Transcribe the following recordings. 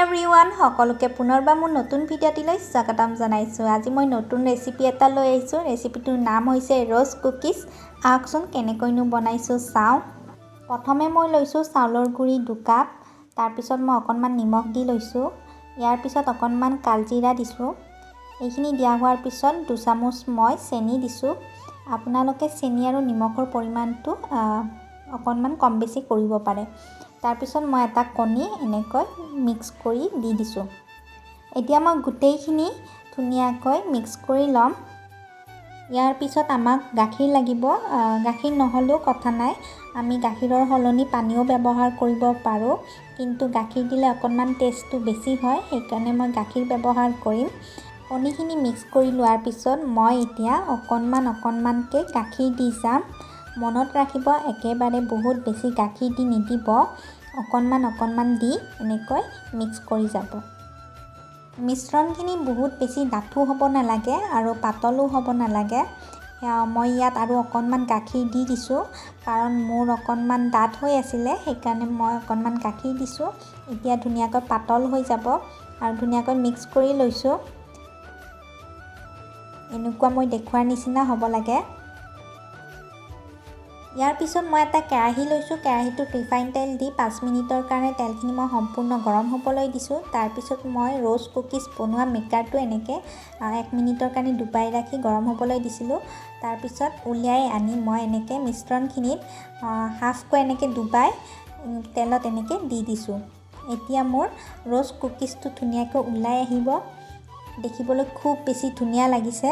Everyone সকলোকে পুনৰবাৰ মোৰ নতুন ভিডিঅ'টিলৈ স্বাগতম জনাইছোঁ। আজি মই নতুন ৰেচিপি এটা লৈ আহিছোঁ। ৰেচিপিটোৰ নাম হৈছে ৰ'জ কুকিজ। আহকচোন কেনেকৈনো বনাইছোঁ চাওঁ। প্ৰথমে মই লৈছোঁ চাউলৰ গুড়ি 2 কাপ। তাৰপিছত মই অকণমান নিমখ দি লৈছোঁ। ইয়াৰ পিছত অকণমান কালজিৰা দিছোঁ। এইখিনি দিয়া হোৱাৰ পিছত 2 চামুচ মই চেনি দিছোঁ। আপোনালোকে চেনি আৰু নিমখৰ পৰিমাণটো অকণমান কম বেছি কৰিব পাৰে। তাৰপিছত মই এটা কণী এনেকৈ মিক্স কৰি দি দিছোঁ। এতিয়া মই গোটেইখিনি ধুনীয়াকৈ মিক্স কৰি ল'ম। ইয়াৰ পিছত আমাক গাখীৰ লাগিব। গাখীৰ নহ'লেও কথা নাই, আমি গাখীৰৰ সলনি পানীও ব্যৱহাৰ কৰিব পাৰোঁ, কিন্তু গাখীৰ দিলে অকণমান টেষ্টটো বেছি হয়, সেইকাৰণে মই গাখীৰ ব্যৱহাৰ কৰিম। কণীখিনি মিক্স কৰি লোৱাৰ পিছত মই এতিয়া অকণমানকৈ গাখীৰ দি যাম। মনত ৰাখিব, একেবাৰে বহুত বেছি গাখীৰ দি নিদিব, অকণমান দি এনেকৈ মিক্স কৰি যাব। মিশ্ৰণখিনি বহুত বেছি ডাঠো হ'ব নালাগে আৰু পাতলো হ'ব নালাগে। মই ইয়াত আৰু অকণমান গাখীৰ দি দিছোঁ, কাৰণ মোৰ অকণমান ডাঠ হৈ আছিলে, সেইকাৰণে মই অকণমান গাখীৰ দিছোঁ। এতিয়া ধুনীয়াকৈ পাতল হৈ যাব আৰু ধুনীয়াকৈ মিক্স কৰি লৈছোঁ। এনেকুৱা মই দেখুৱাৰ নিচিনা হ'ব লাগে। ইয়াৰ পিছত মই এটা কেৰাহী লৈছোঁ। কেৰাহীটোত ৰিফাইন তেল দি 5 মিনিটৰ কাৰণে তেলখিনি মই সম্পূৰ্ণ গৰম হ'বলৈ দিছোঁ। তাৰপিছত মই ৰ'জ কুকিজ বনোৱা মেকাৰটো এনেকৈ 1 মিনিটৰ কাৰণে ডুবাই ৰাখি গৰম হ'বলৈ দিছিলোঁ। তাৰপিছত উলিয়াই আনি মই এনেকৈ মিশ্ৰণখিনিত হাফকৈ এনেকৈ ডুবাই তেলত এনেকৈ দি দিছোঁ। এতিয়া মোৰ ৰ'জ কুকিজটো ধুনীয়াকৈ ওলাই আহিব। দেখিবলৈ খুব বেছি ধুনীয়া লাগিছে।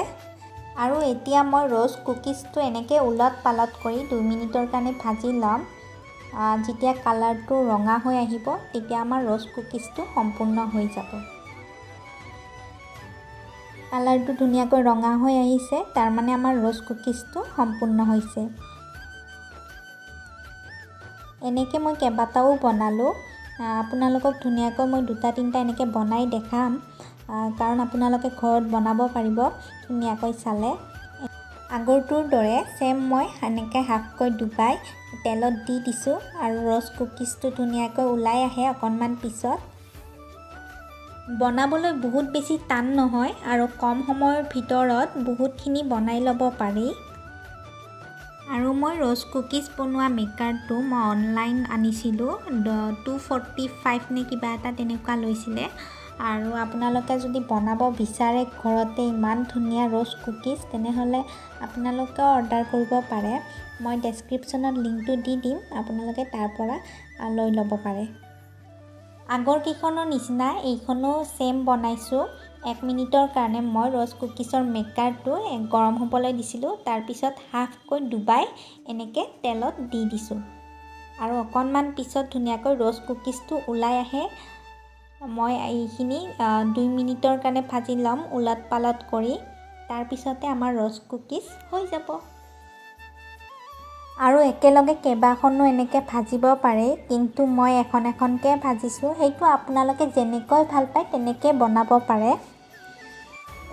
আৰু এতিয়া মই ৰ'জ কুকিজটো এনেকৈ ওলট পালট কৰি 2 মিনিটৰ কাৰণে ভাজি ল'ম। যেতিয়া কালাৰটো ৰঙা হৈ আহিব, তেতিয়া আমাৰ ৰ'জ কুকিজটো সম্পূৰ্ণ হৈ যাব। কালাৰটো ধুনীয়াকৈ ৰঙা হৈ আহিছে, তাৰমানে আমাৰ ৰ'জ কুকিজটো সম্পূৰ্ণ হৈছে। এনেকৈ মই কেইবাটাও বনালোঁ। আপোনালোকক ধুনীয়াকৈ মই 2-3টা এনেকৈ বনাই দেখাম, কাৰণ আপোনালোকে ঘৰত বনাব পাৰিব ধুনীয়াকৈ চালে। আগৰটোৰ দৰে চেম মই এনেকৈ হাফকৈ ডুবাই তেলত দি দিছোঁ আৰু ৰ'জ কুকিজটো ধুনীয়াকৈ ওলাই আহে অকণমান পিছত। বনাবলৈ বহুত বেছি টান নহয় আৰু কম সময়ৰ ভিতৰত বহুতখিনি বনাই ল'ব পাৰি। আৰু মই ৰ'জ কুকিজ বনোৱা মেকাৰটো মই অনলাইন আনিছিলোঁ। 245 নে কিবা এটা তেনেকুৱা লৈছিলে। আৰু আপোনালোকে যদি বনাব বিচাৰে ঘৰতে ইমান ধুনীয়া ৰ'জ কুকিজ, তেনেহ'লে আপোনালোকেও অৰ্ডাৰ কৰিব পাৰে। মই ডেছক্ৰিপশ্যনত লিংকটো দি দিম, আপোনালোকে তাৰ পৰা লৈ ল'ব পাৰে। আগৰ কেইখনৰ নিচিনা এইখনো চেম বনাইছোঁ। 1 মিনিটৰ কাৰণে মই ৰ'জ কুকিজৰ মেকাৰটো গৰম হ'বলৈ দিছিলোঁ। তাৰপিছত হাফকৈ ডুবাই এনেকৈ তেলত দি দিছোঁ আৰু অকণমান পিছত ধুনীয়াকৈ ৰ'জ কুকিজটো ওলাই আহে। মই এইখিনি 2 মিনিটৰ কাৰণে ভাজি ল'ম ওলট পালট কৰি। তাৰপিছতে আমাৰ ৰ'জ কুকিজ হৈ যাব। আৰু একেলগে কেইবাখনো এনেকৈ ভাজিব পাৰে, কিন্তু মই এখনকৈ ভাজিছোঁ। সেইটো আপোনালোকে যেনেকৈ ভাল পায় তেনেকৈ বনাব পাৰে।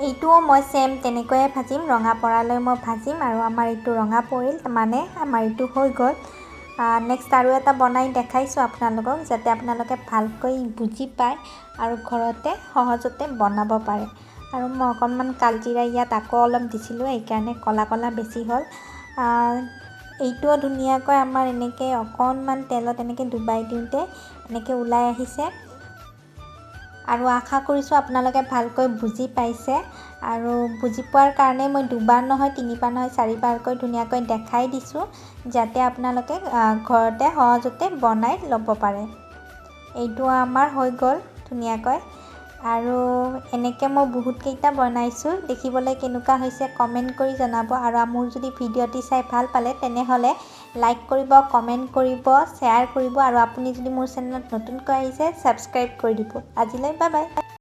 এইটোও মই চেম তেনেকৈয়ে ভাজিম, ৰঙা পৰালৈ মই ভাজিম। আৰু আমাৰ এইটো ৰঙা পৰিল, মানে আমাৰ এইটো হৈ গ'ল। নেক্সট আৰু এটা বনাই দেখাইছোঁ আপোনালোকক, যাতে আপোনালোকে ভালকৈ বুজি পায় আৰু ঘৰতে সহজতে বনাব পাৰে। আৰু মই অকণমান কালজিৰা ইয়াত আকৌ অলপ দিছিলোঁ, সেইকাৰণে ক'লা বেছি হ'ল। এইটোও ধুনীয়াকৈ আমাৰ এনেকৈ অকণমান তেলত এনেকৈ ডুবাই দিওঁতে এনেকৈ ওলাই আহিছে। আৰু আশা কৰিছোঁ আপোনালোকে ভালকৈ বুজি পাইছে। আৰু বুজি পোৱাৰ কাৰণে মই 2বাৰ নহয় 3বাৰ নহয় 4বাৰকৈ ধুনীয়াকৈ দেখাই দিছোঁ, যাতে আপোনালোকে ঘৰতে সহজতে বনাই ল'ব পাৰে। এইটো আমাৰ হৈ গ'ল ধুনীয়াকৈ। আৰু এনেকৈ মই বহুতকেইটা বনাইছোঁ। দেখিবলৈ কেনেকুৱা হৈছে কমেণ্ট কৰি জনাব। আৰু মোৰ যদি ভিডিঅ'টি চাই ভাল পালে তেনেহ'লে লাইক কৰিব, কমেণ্ট কৰিব, শ্বেয়াৰ কৰিব। আৰু আপুনি যদি মোৰ চেনেলত নতুনকৈ আহিছে ছাবস্ক্ৰাইব কৰি দিব। আজিলৈ বাই বাই।